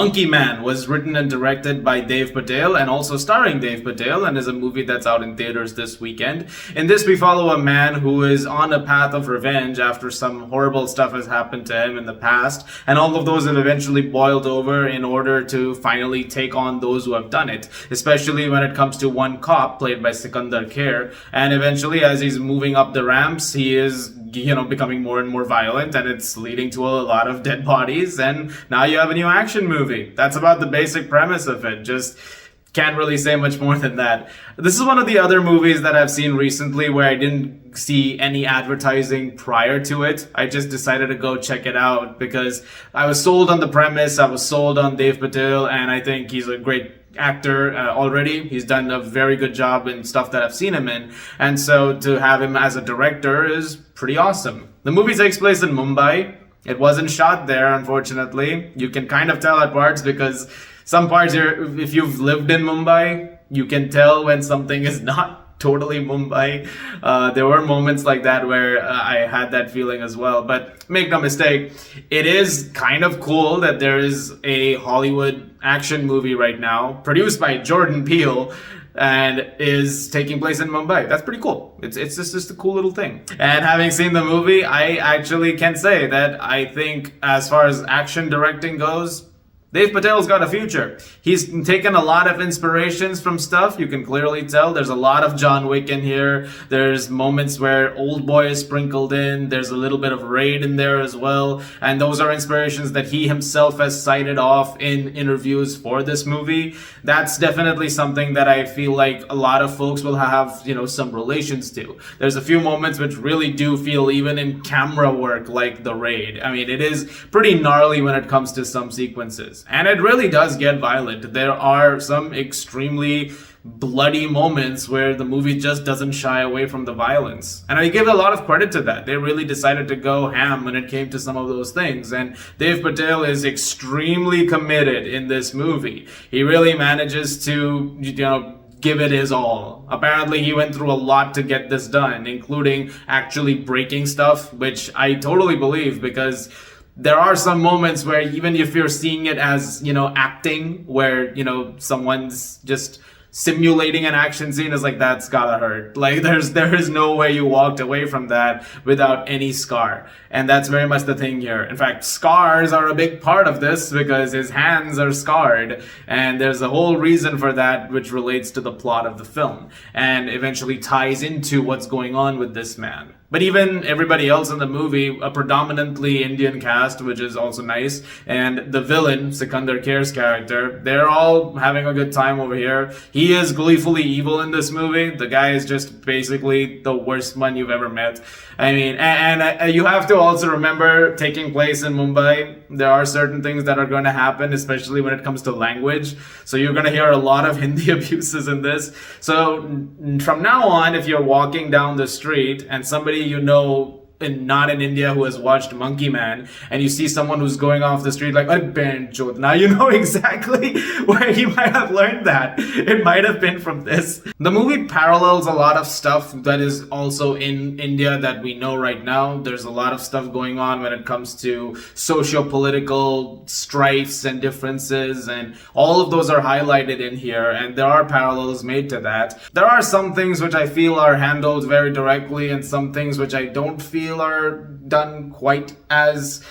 Monkey Man was written and directed by Dave Patel and also starring Dave Patel, and is a movie that's out in theaters this weekend. In this, we follow a man who is on a path of revenge after some horrible stuff has happened to him in the past, and all of those have eventually boiled over in order to finally take on those who have done it, especially when it comes to one cop played by Sikandar Kher. And eventually, as he's moving up the ramps, he is becoming more and more violent, and it's leading to a lot of dead bodies, and now you have a new action movie. That's about the basic premise of it. Just can't really say much more than that. This is one of the other movies that I've seen recently where I didn't see any advertising prior to it. I just decided to go check it out because I was sold on the premise, I was sold on Dave Patel, and I think he's a great actor already. He's done a very good job in stuff that I've seen him in, and so to have him as a director is pretty awesome. The movie takes place in Mumbai. It wasn't shot there, unfortunately. You can kind of tell at parts because some parts here, if you've lived in Mumbai, you can tell when something is not totally Mumbai. There were moments like that where I had that feeling as well. But make no mistake, it is kind of cool that there is a Hollywood action movie right now produced by Jordan Peele and is taking place in Mumbai. That's pretty cool. It's just a cool little thing. And having seen the movie, I actually can say that I think as far as action directing goes, Dave Patel's got a future. He's taken a lot of inspirations from stuff. You can clearly tell there's a lot of John Wick in here. There's moments where Old Boy is sprinkled in. There's a little bit of Raid in there as well. And those are inspirations that he himself has cited off in interviews for this movie. That's definitely something that I feel like a lot of folks will have, some relations to. There's a few moments which really do feel, even in camera work, like the Raid. I mean, it is pretty gnarly when it comes to some sequences. And it really does get violent. There are some extremely bloody moments where the movie just doesn't shy away from the violence. And I give a lot of credit to that. They really decided to go ham when it came to some of those things. And Dave Patel is extremely committed in this movie. He really manages to, give it his all. Apparently he went through a lot to get this done, including actually breaking stuff, which I totally believe, because there are some moments where even if you're seeing it as, acting, where, someone's just simulating an action scene, is like, that's gotta hurt. Like, there is no way you walked away from that without any scar. And that's very much the thing here. In fact, scars are a big part of this because his hands are scarred. And there's a whole reason for that, which relates to the plot of the film and eventually ties into what's going on with this man. But even everybody else in the movie, a predominantly Indian cast, which is also nice, and the villain, Sikandar Kher's character, they're all having a good time over here. He is gleefully evil in this movie. The guy is just basically the worst one you've ever met. I mean, and you have to also remember, taking place in Mumbai, there are certain things that are going to happen, especially when it comes to language. So you're going to hear a lot of Hindi abuses in this. So from now on, if you're walking down the street and somebody not in India who has watched Monkey Man, and you see someone who's going off the street like, now you know exactly where he might have learned that. It might have been from this. The movie parallels a lot of stuff that is also in India that we know right now. There's a lot of stuff going on when it comes to socio-political strifes and differences, and all of those are highlighted in here, and there are parallels made to that. There are some things which I feel are handled very directly, and some things which I don't feel are done quite as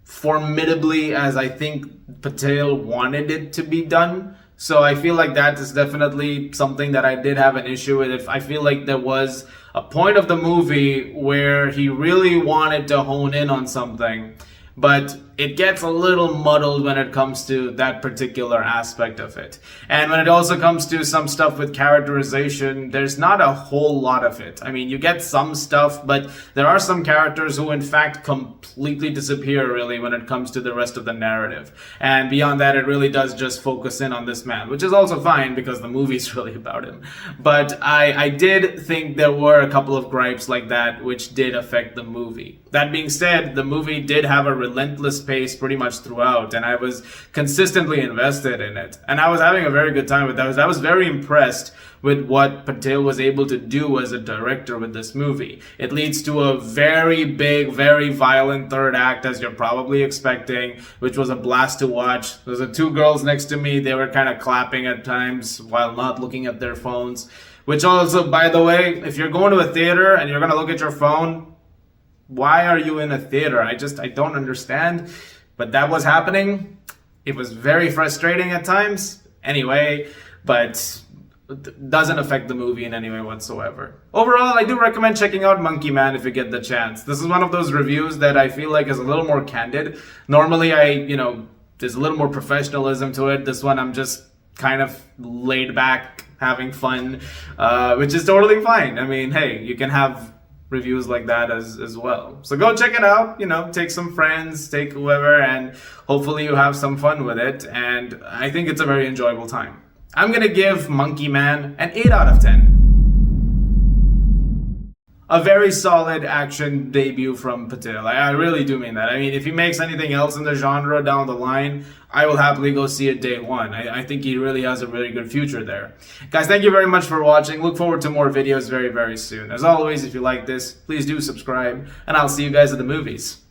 formidably as I think Patel wanted it to be done. So I feel like that is definitely something that I did have an issue with. I feel like there was a point of the movie where he really wanted to hone in on something, but it gets a little muddled when it comes to that particular aspect of it. And when it also comes to some stuff with characterization, there's not a whole lot of it. I mean, you get some stuff, but there are some characters who in fact completely disappear really when it comes to the rest of the narrative. And beyond that, it really does just focus in on this man, which is also fine because the movie's really about him. But I did think there were a couple of gripes like that which did affect the movie. That being said, the movie did have a relentless pace pretty much throughout, and I was consistently invested in it. And I was having a very good time with that. I was very impressed with what Patel was able to do as a director with this movie. It leads to a very big, very violent third act, as you're probably expecting, which was a blast to watch. There were two girls next to me. They were kind of clapping at times while not looking at their phones. Which also, by the way, if you're going to a theater and you're going to look at your phone, why are you in a theater? I don't understand. But that was happening. It was very frustrating at times. Anyway, but it doesn't affect the movie in any way whatsoever. Overall, I do recommend checking out Monkey Man if you get the chance. This is one of those reviews that I feel like is a little more candid. Normally, there's a little more professionalism to it. This one, I'm just kind of laid back, having fun, which is totally fine. I mean, hey, you can have reviews like that as well. So go check it out, take some friends, take whoever, and hopefully you have some fun with it. And I think it's a very enjoyable time. I'm gonna give Monkey Man an 8 out of 10. A very solid action debut from Patel. I really do mean that. I mean, if he makes anything else in the genre down the line, I will happily go see it day one. I think he really has a really good future there. Guys, thank you very much for watching. Look forward to more videos very, very soon. As always, if you like this, please do subscribe, and I'll see you guys at the movies.